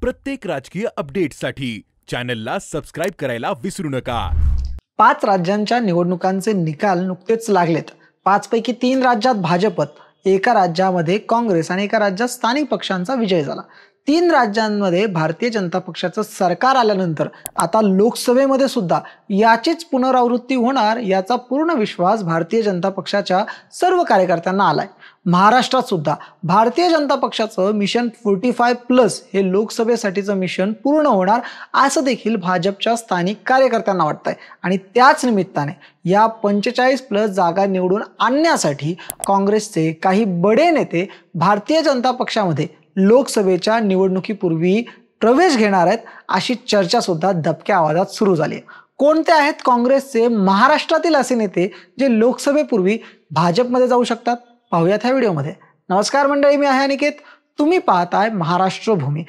प्रत्येक राजकीय अपडेटसाठी चॅनलला सबस्क्राइब करायला विसरू नका। 5 राज्यांच्या निवडणुकांचे निकाल नुकतेच लागलेत। 5 पैकी 3 राज्यात भाजपत, एका राज्यामध्ये काँग्रेस आणि एका राज्यात स्थानिक पक्षांचा विजय झाला। 3 राज्यांमध्ये भारतीय जनता पक्षाचं सरकार आल्यानंतर आता लोकसभेमध्ये सुद्धा याचीच पुनरावृत्ती होणार याचा पूर्ण विश्वास भारतीय जनता पक्षाच्या सर्व कार्यकर्त्यांना आलाय। महाराष्ट्रात सुद्धा भारतीय जनता पक्षाचं मिशन 45+ हे लोकसभेसाठीचं मिशन पूर्ण होणार असं देखील भाजपच्या स्थानिक कार्यकर्त्यांना वाटतंय आणि त्याच निमित्ताने या 45+ जागा निवडून आणण्यासाठी काँग्रेसचे काही बडे नेते भारतीय जनता पक्षामध्ये लोकसभेच्या निवडणुकीपूर्वी प्रवेश घेणार आहेत अशी चर्चा सुद्धा दबक्या आवाजात सुरू झाली आहे। कोणते आहेत काँग्रेसचे महाराष्ट्रातील असे नेते जे लोकसभेपूर्वी भाजपमध्ये जाऊ शकतात, पाहूयात ह्या व्हिडिओमध्ये। नमस्कार मंडळी, मी आहे अनिकेत, तुम्ही पाहताय महाराष्ट्र भूमी।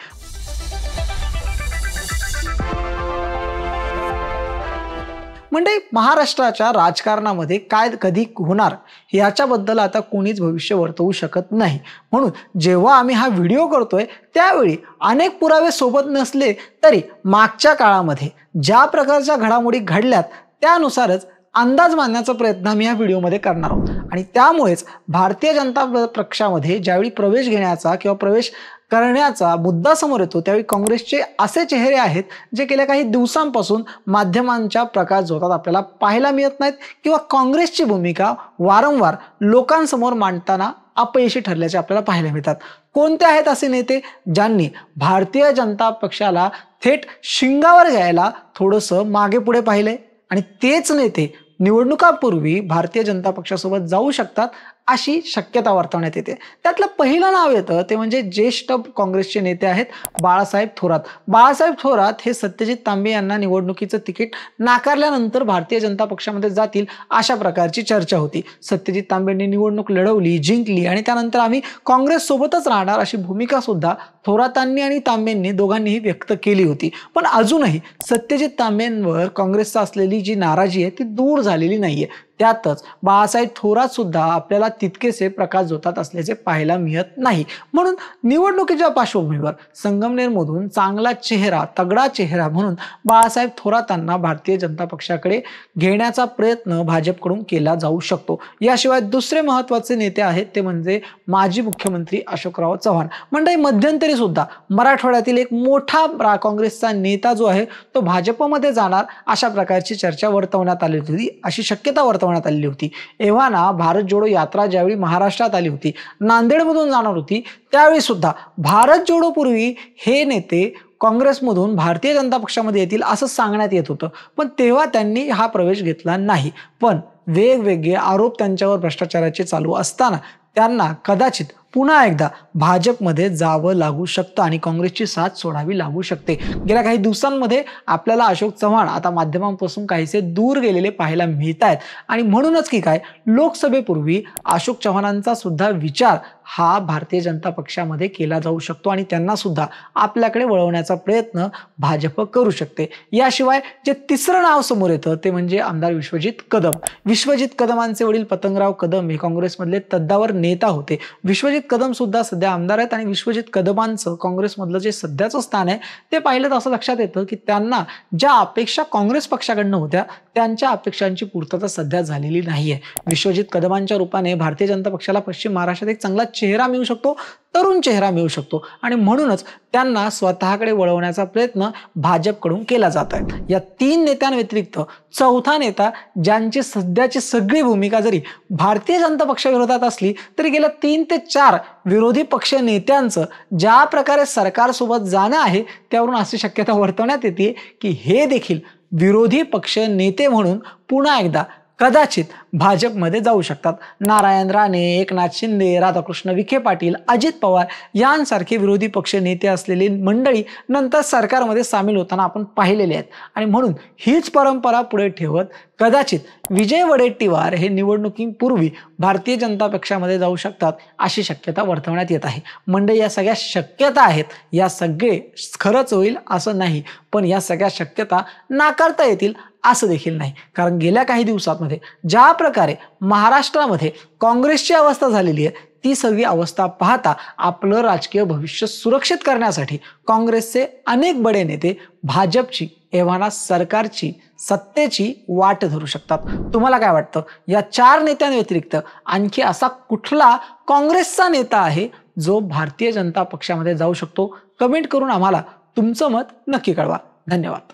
म्हणजे महाराष्ट्राच्या राजकारणामध्ये काय कधी होणार याच्याबद्दल आता कोणीच भविष्य वर्तवू शकत नाही। म्हणून जेव्हा आम्ही हा व्हिडिओ करतोय त्यावेळी अनेक पुरावे सोबत नसले तरी मागच्या काळामध्ये ज्या प्रकारच्या घडामोडी घडल्यात त्यानुसारच अंदाज मांडण्याचा प्रयत्न आम्ही या व्हिडिओमध्ये करणार आहोत। आणि त्यामुळेच भारतीय जनता पक्षामध्ये ज्यावेळी प्रवेश घेण्याचा किंवा प्रवेश करण्याचा मुद्दा समोर येतो त्यावेळी काँग्रेसचे असे चेहरे आहेत जे गेल्या काही दिवसांपासून माध्यमांच्या प्रकाशझोतात आपल्याला पाहायला मिळत नाहीत किंवा काँग्रेसची भूमिका वारंवार लोकांसमोर मांडताना अपयशी ठरल्याचे आपल्याला पाहायला मिळतात। कोणते आहेत असे नेते ज्यांनी भारतीय जनता पक्षाला थेट शिंगावर घ्यायला थोडंसं मागे पुढे पाहिले आणि तेच नेते निवडणुकापूर्वी भारतीय जनता पक्षासोबत जाऊ शकतात अशी शक्यता वर्तवण्यात येते। त्यातलं पहिलं नाव येतं ते म्हणजे ज्येष्ठ काँग्रेसचे नेते आहेत बाळासाहेब थोरात। बाळासाहेब थोरात हे सत्यजित तांबे यांना निवडणुकीचं तिकीट नाकारल्यानंतर भारतीय जनता पक्षामध्ये जातील अशा प्रकारची चर्चा होती। सत्यजित तांबेंनी निवडणूक लढवली, जिंकली आणि त्यानंतर आम्ही काँग्रेस सोबतच राहणार अशी भूमिका सुद्धा थोरातांनी आणि तांबेंनी दोघांनीही व्यक्त केली होती। पण अजूनही सत्यजित तांबेंवर काँग्रेसचा असलेली जी नाराजी आहे ती दूर झालेली नाहीये। त्यातच बाळासाहेब थोरात सुद्धा आपल्याला तितकेसे प्रकाशझोतात असल्याचे पाहायला मिळत नाही। म्हणून निवडणुकीच्या पार्श्वभूमीवर संगमनेरमधून चांगला चेहरा, तगडा चेहरा म्हणून बाळासाहेब थोरातांना भारतीय जनता पक्षाकडे घेण्याचा प्रयत्न भाजपकडून केला जाऊ शकतो। याशिवाय दुसरे महत्त्वाचे नेते आहेत ते म्हणजे माजी मुख्यमंत्री अशोकराव चव्हाण। म्हणजे मध्यंतरी सुद्धा मराठवाड्यातील एक मोठा काँग्रेसचा नेता जो आहे तो भाजपमध्ये जाणार अशा प्रकारची चर्चा वर्तवण्यात आली होती, अशी शक्यता वर्तवण्यात आली होती। एव्हाना भारत जोडो यात्रा ज्यावेळी महाराष्ट्रात आली होती, नांदेडमधून जाणार होती, त्यावेळी सुद्धा भारत जोडो पूर्वी हे नेते काँग्रेसमधून भारतीय जनता पक्षामध्ये येतील असं सांगण्यात येत होतं, पण तेव्हा त्यांनी हा प्रवेश घेतला नाही। पण वेगवेगळे आरोप त्यांच्यावर भ्रष्टाचाराचे चालू असताना त्यांना कदाचित पुन्हा एकदा भाजपमध्ये जावं लागू शकतं आणि काँग्रेसची साथ सोडावी लागू शकते। गेल्या काही दिवसांमध्ये आपल्याला अशोक चव्हाण आता माध्यमांपासून काहीसे दूर गेलेले पाहायला मिळत आहेत आणि म्हणूनच की काय लोकसभेपूर्वी अशोक चव्हाणांचा सुद्धा विचार हा भारतीय जनता पक्षामध्ये केला जाऊ शकतो आणि त्यांना सुद्धा आपल्याकडे वळवण्याचा प्रयत्न भाजप करू शकते। याशिवाय जे तिसरं नाव समोर येतं ते म्हणजे आमदार विश्वजित कदम। विश्वजित कदमांचे वडील पतंगराव कदम हे काँग्रेसमधले तद्दावर नेता होते। विश्वजित कदम सुद्धा सध्या आमदार आहेत आणि विश्वजित कदमांचं काँग्रेसमधलं जे सध्याचं स्थान आहे ते पाहिलं तर असं लक्षात येतं की त्यांना ज्या अपेक्षा काँग्रेस पक्षाकडनं होत्या त्यांच्या अपेक्षांची पूर्तता सध्या झालेली नाहीये। विश्वजित कदमांच्या रूपाने भारतीय जनता पक्षाला पश्चिम महाराष्ट्रात एक चांगला चेहरा मिळू शकतो, तरुण चेहरा मिळू शकतो आणि म्हणूनच त्यांना स्वतःकडे वळवण्याचा प्रयत्न भाजपकडून केला जात आहे। या 3 नेत्यांव्यतिरिक्त चौथा नेता ज्यांची सध्याची सगळी भूमिका जरी भारतीय जनता पक्षाविरोधात असली तरी गेल्या 3 ते 4 विरोधी पक्ष नेत्यांचं ज्या प्रकारे सरकारसोबत जाणं आहे त्यावरून अशी शक्यता वर्तवण्यात येते की हे देखील विरोधी पक्ष नेते म्हणून पुन्हा एकदा कदाचित भाजपमध्ये जाऊ शकतात। नारायण राणे, एकनाथ शिंदे, राधाकृष्ण विखे पाटील, अजित पवार यांसारखे विरोधी पक्ष नेते असलेली मंडळी नंतर सरकारमध्ये सामील होताना आपण पाहिलेले आहेत आणि म्हणून हीच परंपरा पुढे ठेवत कदाचित विजय वडेट्टीवार हे निवडणुकीपूर्वी भारतीय जनता पक्षामध्ये जाऊ शकतात अशी शक्यता वर्तवण्यात येत आहे। म्हणजे या सगळ्या शक्यता आहेत, या सगळे खरंच होईल असं नाही, पण या सगळ्या शक्यता नाकारता येतील असं देखील नाही। कारण गेल्या काही दिवसांमध्ये ज्या प्रकारे महाराष्ट्रामध्ये काँग्रेसची अवस्था झालेली आहे ती सगळी अवस्था पाहता आपलं राजकीय भविष्य सुरक्षित करण्यासाठी काँग्रेसचे अनेक बडे नेते भाजपची एव्हाना सरकारची सत्तेची वाट धरू शकतात. तुम्हाला काय वाटतं, या 4 नेत्यांव्यतिरिक्त आणखी असा कुठला काँग्रेसचा नेता आहे जो भारतीय जनता पक्षामध्ये जाऊ शकतो? कमेंट करून आम्हाला तुमचं मत नक्की कळवा. धन्यवाद.